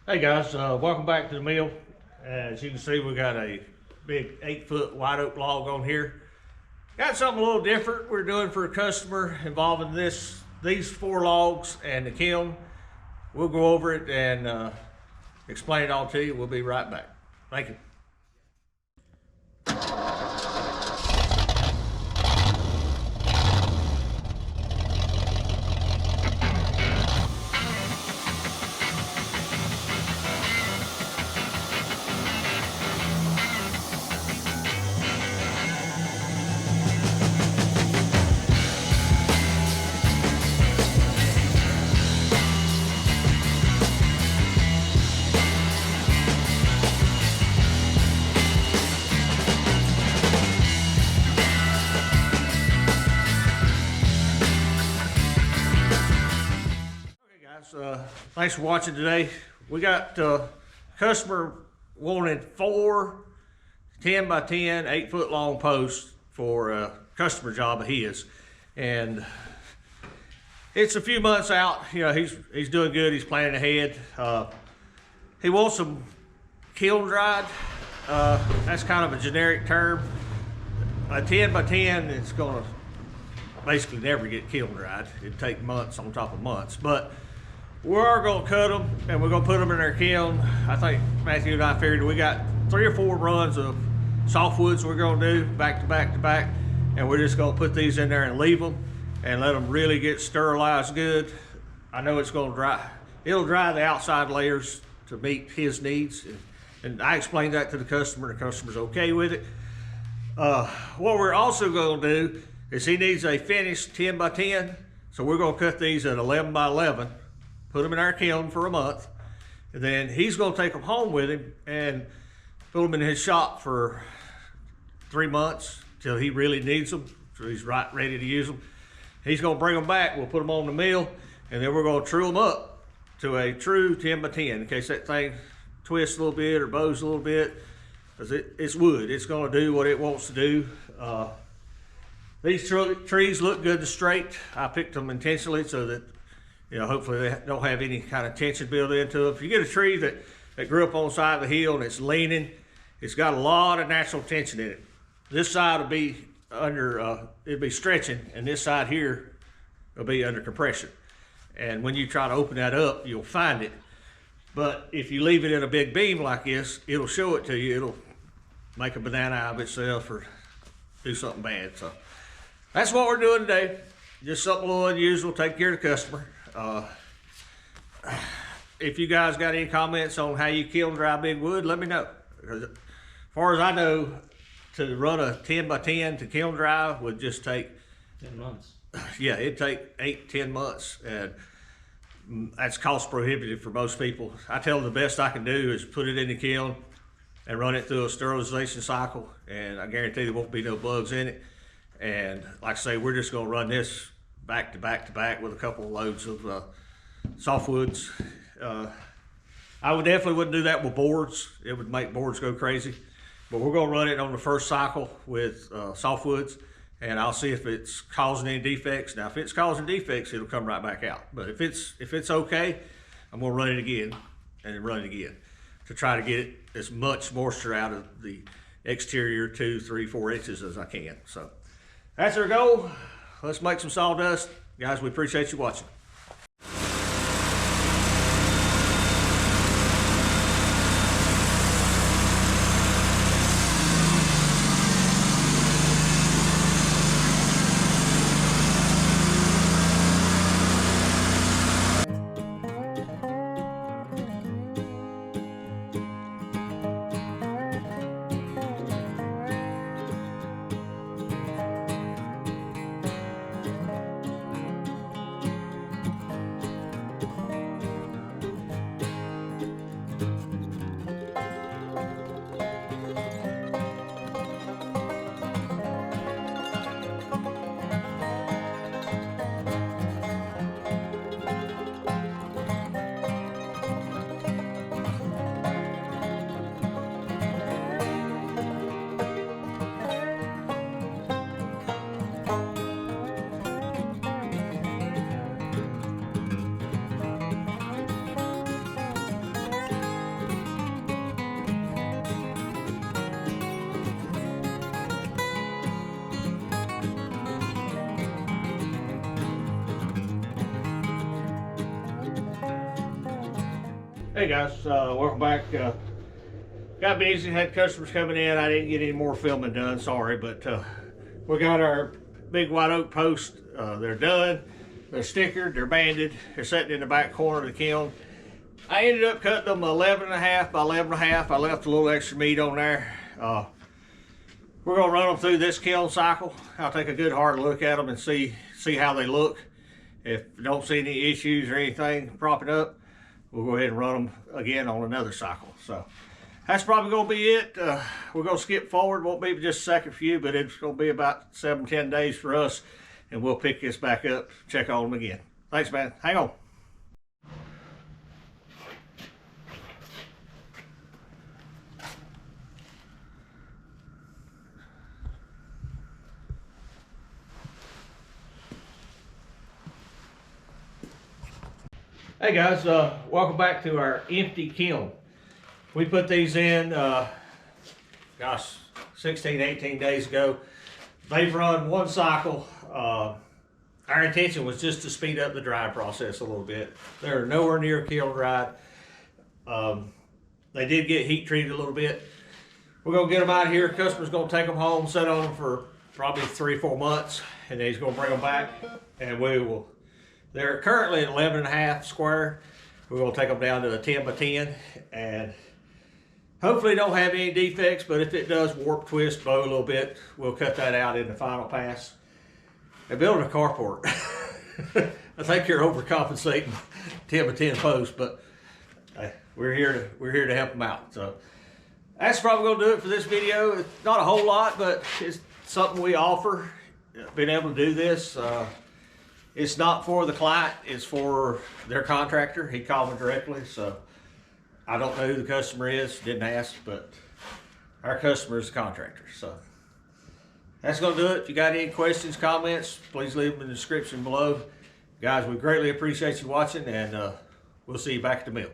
Hey guys, welcome back to the mill. As you can see, we got a big 8-foot white oak log on here. Got something a little different we're doing for a customer involving these 4 logs and the kiln. We'll go over it and explain it all to you. We'll be right back. Thank you. Thanks for watching today. We got customer wanted 4 10 by 10 8-foot long posts for a customer job of his, and it's a few months out. You know, he's doing good. He's planning ahead. He wants them kiln dried. That's kind of a generic term. A 10 by 10 is going to basically never get kiln dried. It'd take months on top of months, but we are going to cut them and we're going to put them in our kiln. I think Matthew and I figured we got 3 or 4 runs of softwoods we're going to do back to back to back, and we're just going to put these in there and leave them and let them really get sterilized good. I know it's going to dry. It'll dry the outside layers to meet his needs, and I explained that to the customer. The customer's okay with it. What we're also going to do is he needs a finished 10 by 10, so we're going to cut these at 11 by 11. Put them in our kiln for a month, and then he's going to take them home with him and put them in his shop for 3 months till he really needs them, so he's ready to use them. He's going to bring them back. We'll put them on the mill, and then we're going to true them up to a true 10 by 10 in case that thing twists a little bit or bows a little bit, because it's wood. It's going to do what it wants to do. These trees look good and straight. I picked them intentionally so that, you know, hopefully they don't have any kind of tension built into them. If you get a tree that grew up on the side of the hill and it's leaning, it's got a lot of natural tension in it. This side will be under, it'll be stretching, and this side here will be under compression. And when you try to open that up, you'll find it. But if you leave it in a big beam like this, it'll show it to you. It'll make a banana out of itself or do something bad. So that's what we're doing today. Just something a little unusual, take care of the customer. If you guys got any comments on how you kiln dry big wood, let me know. Because as far as I know, to run a 10 by 10 to kiln dry would just take 10 months. Yeah, it'd take 8-10 months, and that's cost prohibitive for most people. I tell them the best I can do is put it in the kiln and run it through a sterilization cycle, and I guarantee there won't be no bugs in it. And like I say, we're just going to run this back to back to back with a couple of loads of softwoods. I definitely wouldn't do that with boards. It would make boards go crazy. But we're going to run it on the first cycle with softwoods, and I'll see if it's causing any defects. Now, if it's causing defects, it'll come right back out. But if it's okay, I'm going to run it again and run it again to try to get as much moisture out of the exterior 2, 3, 4 inches as I can. So that's our goal. Let's make some sawdust. Guys, we appreciate you watching. Hey guys, welcome back. Got busy, had customers coming in. I didn't get any more filming done, sorry, but we got our big white oak posts. They're done, they're stickered, they're banded, they're sitting in the back corner of the kiln. I ended up cutting them 11.5 by 11.5. I left a little extra meat on there. We're gonna run them through this kiln cycle. I'll take a good hard look at them and see how they look. If we don't see any issues or anything propping up, we'll go ahead and run them again on another cycle. So that's probably gonna be it. We're gonna skip forward. Won't be just a second for you, but it's gonna be about 7-10 days for us, and we'll pick this back up, check on them again. Thanks, man. Hang on. Hey guys, welcome back to our empty kiln. We put these in, gosh, 16, 18 days ago. They've run one cycle. Our intention was just to speed up the drying process a little bit. They're nowhere near kiln dried. They did get heat treated a little bit. We're gonna get them out of here. Customer's gonna take them home, sit on them for probably 3-4 months, and then he's gonna bring them back, and we will. They're currently at 11.5 square. We're gonna take them down to a 10 by 10, and hopefully don't have any defects, but if it does warp, twist, bow a little bit, we'll cut that out in the final pass. They're building a carport. I think you're overcompensating 10 by 10 posts, but we're here to help them out. So that's probably gonna do it for this video. It's not a whole lot, but it's something we offer. Being able to do this. It's not for the client, it's for their contractor. He called me directly, so I don't know who the customer is, didn't ask, but our customer is the contractor. So that's gonna do it. If you got any questions, comments, please leave them in the description below. Guys, we greatly appreciate you watching, and we'll see you back at the mill.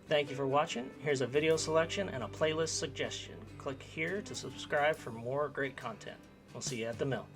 Thank you for watching. Here's a video selection and a playlist suggestion. Click here to subscribe for more great content. We'll see you at the mill.